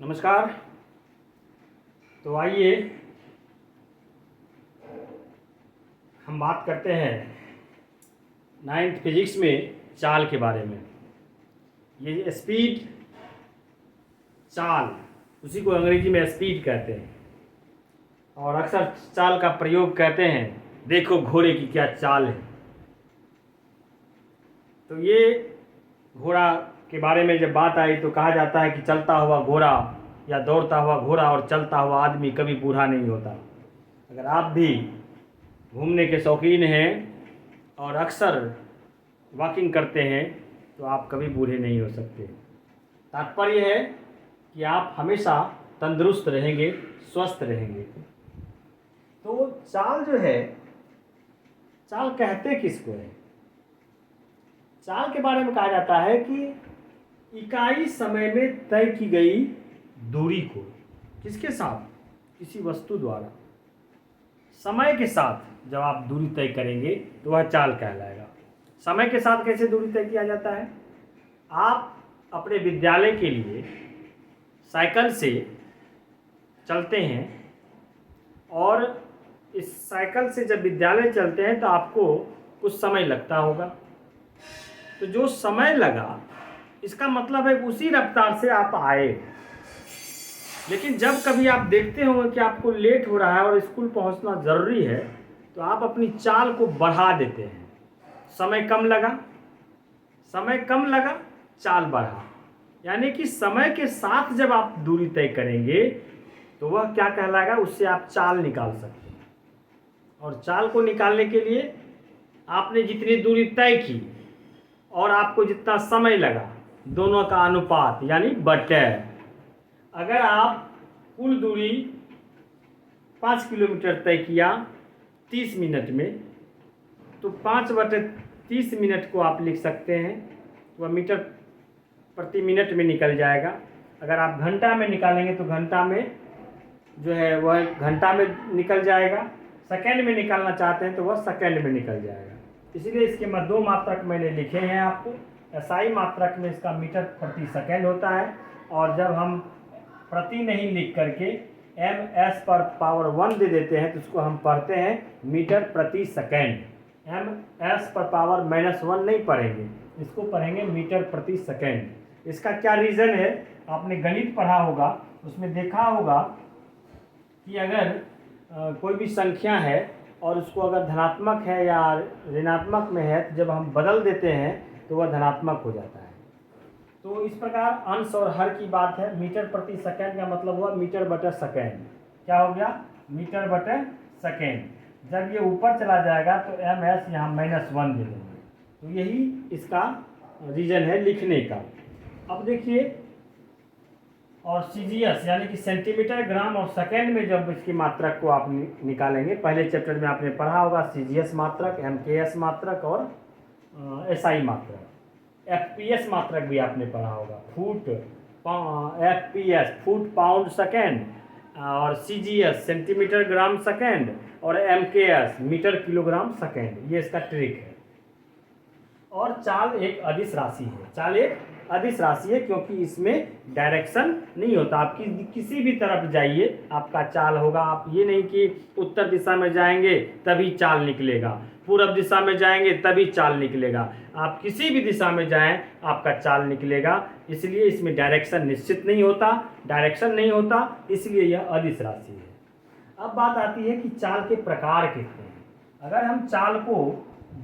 नमस्कार। तो आइए हम बात करते हैं नाइन्थ फिजिक्स में चाल के बारे में। ये स्पीड, चाल, उसी को अंग्रेजी में स्पीड कहते हैं और अक्सर चाल का प्रयोग कहते हैं, देखो घोड़े की क्या चाल है। तो ये घोड़ा के बारे में जब बात आई तो कहा जाता है कि चलता हुआ घोड़ा या दौड़ता हुआ घोड़ा और चलता हुआ आदमी कभी बूढ़ा नहीं होता। अगर आप भी घूमने के शौकीन हैं और अक्सर वॉकिंग करते हैं तो आप कभी बूढ़े नहीं हो सकते। तात्पर्य है कि आप हमेशा तंदुरुस्त रहेंगे, स्वस्थ रहेंगे। तो चाल जो है, चाल कहते किसको है? चाल के बारे में कहा जाता है कि इकाई समय में तय की गई दूरी को किसके साथ, किसी वस्तु द्वारा समय के साथ जब आप दूरी तय करेंगे तो वह चाल कहलाएगा। समय के साथ कैसे दूरी तय किया जाता है? आप अपने विद्यालय के लिए साइकिल से चलते हैं और इस साइकिल से जब विद्यालय चलते हैं तो आपको कुछ समय लगता होगा। तो जो समय लगा इसका मतलब है उसी रफ्तार से आप आए। लेकिन जब कभी आप देखते होंगे कि आपको लेट हो रहा है और स्कूल पहुंचना ज़रूरी है तो आप अपनी चाल को बढ़ा देते हैं। समय कम लगा, चाल बढ़ा। यानी कि समय के साथ जब आप दूरी तय करेंगे तो वह क्या कहलाएगा, उससे आप चाल निकाल सकते हैं। और चाल को निकालने के लिए आपने जितनी दूरी तय की और आपको जितना समय लगा, दोनों का अनुपात यानी बटे। अगर आप कुल दूरी 5 किलोमीटर तय किया 30 मिनट में तो 5/30 मिनट को आप लिख सकते हैं, वह मीटर प्रति मिनट में निकल जाएगा। अगर आप घंटा में निकालेंगे तो घंटा में जो है वह घंटा में निकल जाएगा। सेकेंड में निकालना चाहते हैं तो वह सेकेंड में निकल जाएगा। इसीलिए इसके मैं 2 मात्रक मैंने लिखे हैं आपको। SI मात्रक में इसका मीटर प्रति सेकेंड होता है और जब हम प्रति नहीं लिख करके ms पर पावर 1 दे देते हैं तो उसको हम पढ़ते हैं मीटर प्रति सेकेंड। ms पर पावर -1 नहीं पढ़ेंगे, इसको पढ़ेंगे मीटर प्रति सेकेंड। इसका क्या रीज़न है? आपने गणित पढ़ा होगा, उसमें देखा होगा कि अगर कोई भी संख्या है और उसको अगर धनात्मक है या ऋणात्मक में है तो जब हम बदल देते हैं तो वह धनात्मक हो जाता है। तो इस प्रकार अंश और हर की बात है। मीटर प्रति सेकेंड का मतलब हुआ मीटर बटे सेकेंड। क्या हो गया? मीटर बटे सेकेंड। जब ये ऊपर चला जाएगा तो ms यहाँ -1 दे देंगे। तो यही इसका रीज़न है लिखने का। अब देखिए, और CGS यानी कि सेंटीमीटर, ग्राम और सेकेंड में जब इसकी मात्रक को आप निकालेंगे, पहले चैप्टर में आपने पढ़ा होगा CGS मात्रक, MKS मात्रक और SI मात्रक। FPS मात्रक भी आपने पढ़ा होगा, FPS फुट पाउंड सेकेंड, और CGS सेंटीमीटर ग्राम सेकेंड और MKS मीटर किलोग्राम सेकेंड। ये इसका ट्रिक है। और चाल एक अदिश राशि है। चाल एक अदिश राशि है क्योंकि इसमें डायरेक्शन नहीं होता। आप किसी भी तरफ जाइए आपका चाल होगा। आप ये नहीं कि उत्तर दिशा में जाएंगे तभी चाल निकलेगा, पूर्व दिशा में जाएंगे तभी चाल निकलेगा। आप किसी भी दिशा में जाएं आपका चाल निकलेगा। इसलिए इसमें डायरेक्शन निश्चित नहीं होता, डायरेक्शन नहीं होता, इसलिए यह अदिश राशि है। अब बात आती है कि चाल के प्रकार कितने हैं। अगर हम चाल को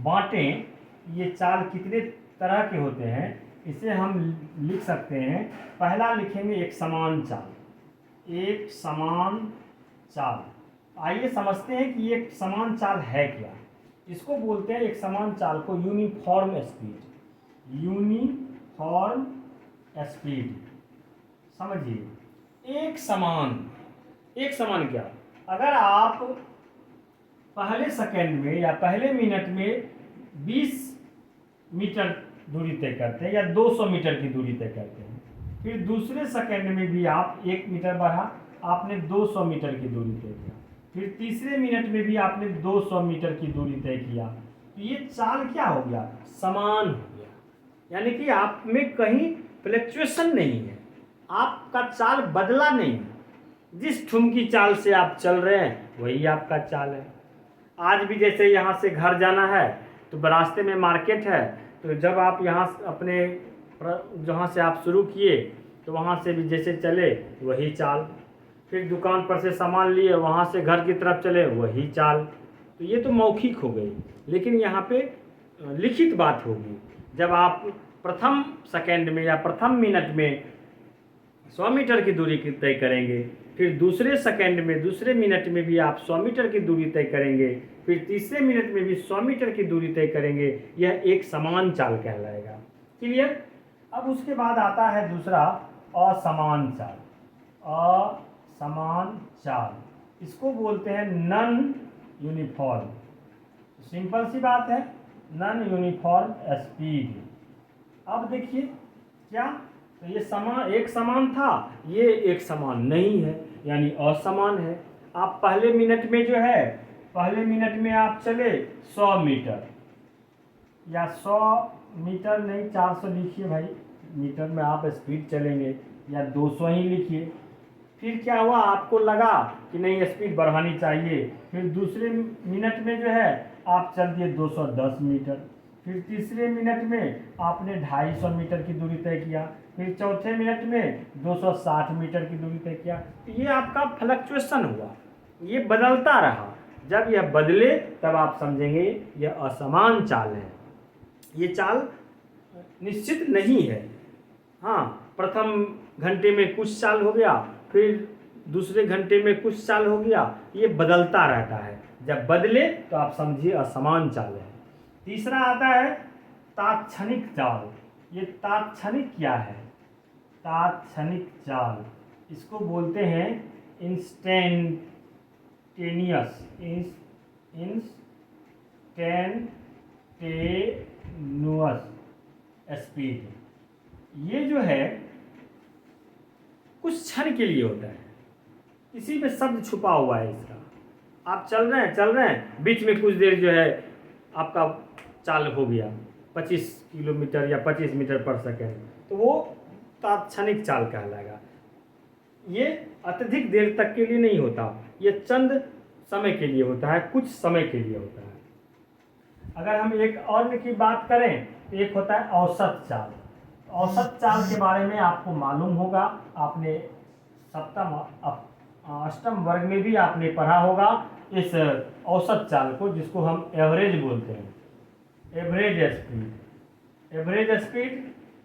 बांटें, ये चाल कितने तरह के होते हैं, इसे हम लिख सकते हैं। पहला लिखेंगे एक समान चाल। एक समान चाल। आइए समझते हैं कि एक समान चाल है क्या। इसको बोलते हैं, एक समान चाल को यूनिफॉर्म स्पीड। यूनिफॉर्म स्पीड समझिए। एक समान क्या? अगर आप पहले सेकंड में या पहले मिनट में 20 मीटर दूरी तय करते हैं या 200 मीटर की दूरी तय करते हैं, फिर दूसरे सेकंड में भी आप 1 मीटर बढ़ा, आपने 200 मीटर की दूरी तय किया, फिर तीसरे मिनट में भी आपने 200 मीटर की दूरी तय किया। तो ये चाल क्या हो गया? समान हो गया। यानी कि आप में कहीं फ्लक्चुएशन नहीं है, आपका चाल बदला नहीं। जिस ठुमकी चाल से आप चल रहे हैं वही आपका चाल है। आज भी जैसे यहाँ से घर जाना है तो रास्ते में मार्केट है, तो जब आप यहाँ अपने जहाँ से आप शुरू किए तो वहाँ से भी जैसे चले वही चाल, फिर दुकान पर से सामान लिए वहाँ से घर की तरफ चले वही चाल। तो ये तो मौखिक हो गई, लेकिन यहाँ पे लिखित बात होगी। जब आप प्रथम सेकंड में या प्रथम मिनट में 100 मीटर की दूरी तय करेंगे, फिर दूसरे सेकंड में दूसरे मिनट में भी आप 100 मीटर की दूरी तय करेंगे, फिर तीसरे मिनट में भी 100 मीटर की दूरी तय करेंगे, यह एक समान चाल कहलाएगा। क्लियर। अब उसके बाद आता है दूसरा असमान चाल। असमान चाल इसको बोलते हैं नॉन यूनिफॉर्म। सिंपल सी बात है, नॉन यूनिफॉर्म स्पीड। अब देखिए क्या, तो ये एक समान था, ये एक समान नहीं है, यानी असमान है। आप पहले मिनट में जो है, पहले मिनट में आप चले 100 मीटर या 100 मीटर नहीं 400 लिखिए भाई, मीटर में आप स्पीड चलेंगे, या 200 ही लिखिए। फिर क्या हुआ, आपको लगा कि नहीं स्पीड बढ़ानी चाहिए, फिर दूसरे मिनट में जो है आप चल दिए 210 मीटर, फिर तीसरे मिनट में आपने 250 मीटर की दूरी तय किया, फिर चौथे मिनट में 260 मीटर की दूरी तय किया। तो ये आपका फ्लक्चुएशन हुआ, ये बदलता रहा। जब यह बदले तब आप समझेंगे यह असमान चाल है, ये चाल निश्चित नहीं है। हाँ, प्रथम घंटे में कुछ चाल हो गया, फिर दूसरे घंटे में कुछ चाल हो गया, ये बदलता रहता है। जब बदले तो आप समझिए असमान चाल है। तीसरा आता है तात्क्षणिक चाल। ये तात्क्षणिक क्या है, तात्क्षणिक चाल इसको बोलते हैं इंस्टेंटेनियस स्पीड। ये जो है कुछ क्षण के लिए होता है, इसी में शब्द छुपा हुआ है इसका। आप चल रहे हैं, बीच में कुछ देर जो है आपका चाल हो गया 25 किलोमीटर या 25 मीटर पर सेकेंड, तो वो तात्क्षणिक चाल कहलाएगा। ये अत्यधिक देर तक के लिए नहीं होता, ये चंद समय के लिए होता है, कुछ समय के लिए होता है। अगर हम एक और की बात करें तो एक होता है औसत चाल। औसत चाल के बारे में आपको मालूम होगा, आपने सप्तम अष्टम वर्ग में भी आपने पढ़ा होगा इस औसत चाल को, जिसको हम एवरेज बोलते हैं। Average speed, average speed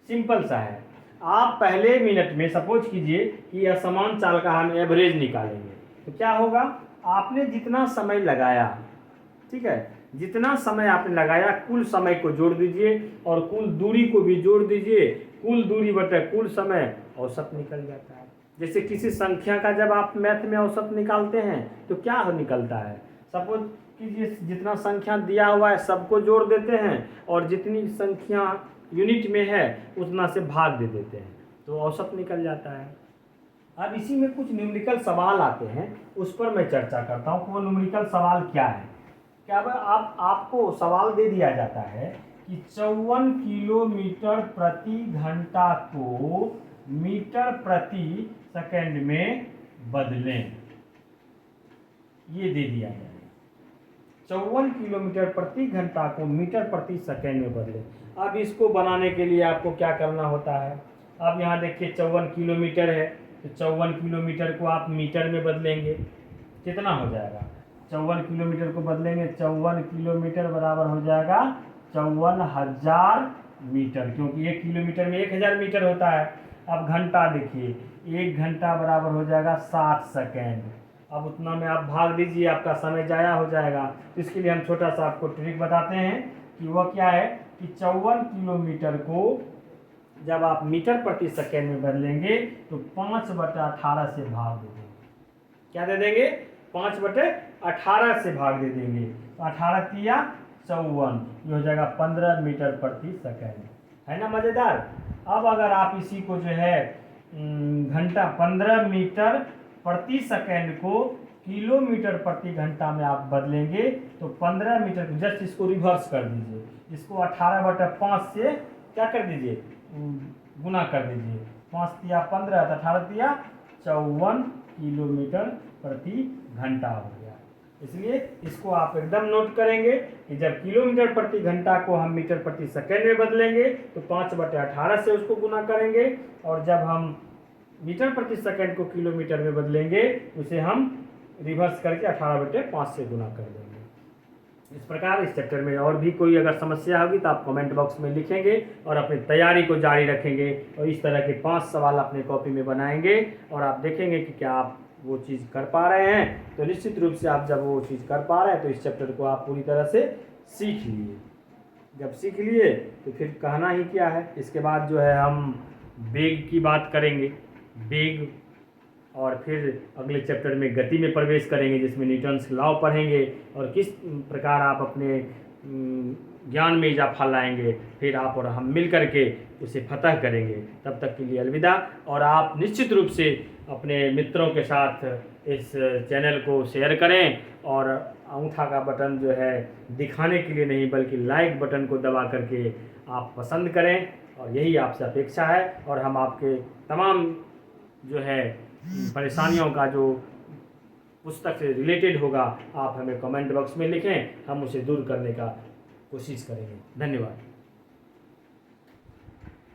simple सा है। आप पहले मिनट में सपोज कीजिए कि असमान चाल का हम एवरेज निकालेंगे, तो क्या होगा, आपने जितना समय लगाया, ठीक है, जितना समय आपने लगाया कुल समय को जोड़ दीजिए और कुल दूरी को भी जोड़ दीजिए, कुल दूरी बटे कुल समय, औसत निकल जाता है। जैसे किसी संख्या का जब आप मैथ में औसत निकालते हैं तो क्या निकलता है, सपोज कीजिए जितना संख्या दिया हुआ है सबको जोड़ देते हैं और जितनी संख्या यूनिट में है उतना से भाग दे देते हैं, तो औसत निकल जाता है। अब इसी में कुछ न्यूमेरिकल सवाल आते हैं, उस पर मैं चर्चा करता हूँ कि वो न्यूमेरिकल सवाल क्या है। क्या आपको सवाल दे दिया जाता है कि 54 किलोमीटर प्रति घंटा को मीटर प्रति सेकंड में बदलें, ये दे दिया गया है। 54 किलोमीटर प्रति घंटा को मीटर प्रति सेकंड में बदलें। अब इसको बनाने के लिए आपको क्या करना होता है, अब यहाँ देखिए 54 किलोमीटर है, तो 54 किलोमीटर को आप मीटर में बदलेंगे, कितना हो जाएगा, 54 किलोमीटर को बदलेंगे, 54 किलोमीटर बराबर हो जाएगा 54,000 मीटर, क्योंकि 1 किलोमीटर में 1000 मीटर होता है। अब घंटा देखिए, 1 घंटा बराबर हो जाएगा 60 सेकेंड। अब उतना में आप भाग दीजिए, आपका समय जाया हो जाएगा। तो इसके लिए हम छोटा सा आपको ट्रिक बताते हैं कि वह क्या है कि 54 किलोमीटर को जब आप मीटर प्रति सेकेंड में बदलेंगे तो 5/18 से भाग दे देंगे। क्या दे देंगे, 5/18 से भाग दे देंगे, तो 18 तिया 54, ये हो जाएगा 15 मीटर प्रति सेकेंड, है ना मज़ेदार। अब अगर आप इसी को जो है घंटा 15 मीटर प्रति सेकेंड को किलोमीटर प्रति घंटा में आप बदलेंगे तो 15 मीटर, जस्ट इसको रिवर्स कर दीजिए, इसको 18/5 से क्या कर दीजिए, गुना कर दीजिए, 5 तिया 15 तो 18 तिया 54 किलोमीटर प्रति घंटा हो गया। इसलिए इसको आप एकदम नोट करेंगे कि जब किलोमीटर प्रति घंटा को हम मीटर प्रति सेकेंड में बदलेंगे तो 5/18 से उसको गुना करेंगे, और जब हम मीटर प्रति सेकेंड को किलोमीटर में बदलेंगे उसे हम रिवर्स करके 18/5 से गुना कर देंगे। इस प्रकार इस चैप्टर में और भी कोई अगर समस्या होगी तो आप कमेंट बॉक्स में लिखेंगे और अपनी तैयारी को जारी रखेंगे, और इस तरह के 5 सवाल अपने कॉपी में बनाएंगे और आप देखेंगे कि क्या आप वो चीज़ कर पा रहे हैं। तो निश्चित रूप से आप जब वो चीज़ कर पा रहे हैं तो इस चैप्टर को आप पूरी तरह से सीख लिए। जब सीख लिए तो फिर कहना ही क्या है, इसके बाद जो है हम वेग की बात करेंगे, वेग, और फिर अगले चैप्टर में गति में प्रवेश करेंगे जिसमें न्यूटन्स लॉ पढ़ेंगे और किस प्रकार आप अपने ज्ञान में इजाफा लाएंगे। फिर आप और हम मिल करके उसे फतह करेंगे। तब तक के लिए अलविदा। और आप निश्चित रूप से अपने मित्रों के साथ इस चैनल को शेयर करें, और अंगूठा का बटन जो है दिखाने के लिए नहीं बल्कि लाइक बटन को दबा करके आप पसंद करें, और यही आपसे अपेक्षा है। और हम आपके तमाम जो है परेशानियों का जो पुस्तक से रिलेटेड होगा आप हमें कमेंट बॉक्स में लिखें, हम उसे दूर करने का कोशिश करेंगे। धन्यवाद।